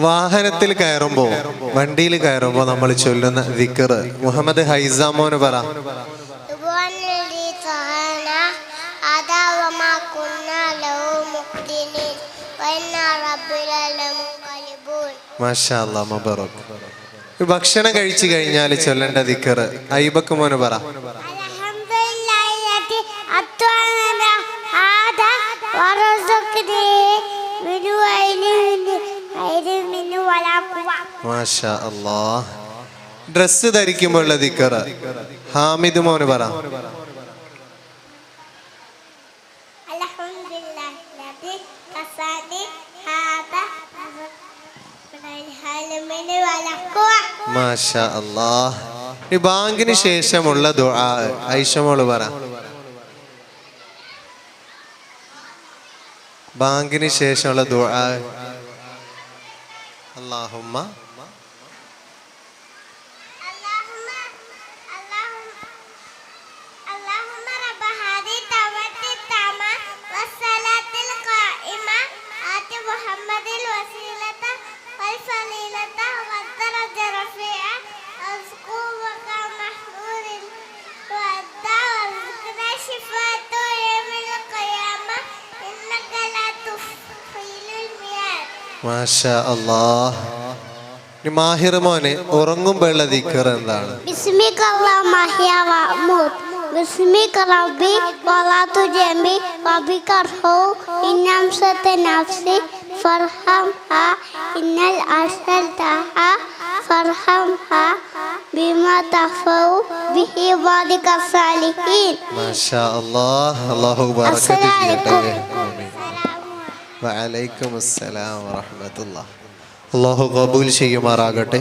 വാഹനത്തിൽ കയറുമ്പോൾ, വണ്ടിയിൽ കയറുമ്പോൾ നമ്മൾ ചൊല്ലുന്ന ദിക്ർ മുഹമ്മദ് ഹൈസാമോന് പറ. മാഷാ അല്ലാഹ്, മബറൂക്ക്. ഭക്ഷണം കഴിച്ചു കഴിഞ്ഞാൽ ചൊല്ലേണ്ട ദിക്ർ ഐബക്ക് മോന് പറ. മാഷാ അല്ലാഹ്. ഡ്രസ്സ് ധരിക്കുമ്പോഴുള്ള ദിക്ർ ഹാമിദ് മോന് പറ. മാഷാ അല്ലാഹ്. ഈ ബാങ്കിന് ശേഷമുള്ള ദുആ ഐഷമോള് പറ. ബാങ്കിന് ശേഷമുള്ള ദുആ അല്ലാഹുമ്മ മാഷാ അല്ലാഹ്. മാഹിർ മോനെ ഉറങ്ങുമ്പോഴുള്ള ദിക്ർ എന്താണ്? بسمك ربي وضعت جنبي ربك ارحو إن أمست نفسي فارحمها إن أرسلتها فارحمها بما تغفر به عبادك الصالحين. ما شاء الله. الله بركة ചെയ്യട്ടെ. വഅലൈക്കും അസ്സലാം വറഹ്മത്തുള്ളാഹി. അല്ലാഹു ഖബൂൽ ചെയ്യുമാറാകട്ടെ.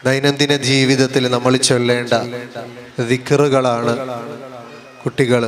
ദൈനംദിന ജീവിതത്തിൽ നമ്മൾ ചൊല്ലേണ്ട ദിക്റുകളാണ് കുട്ടികൾ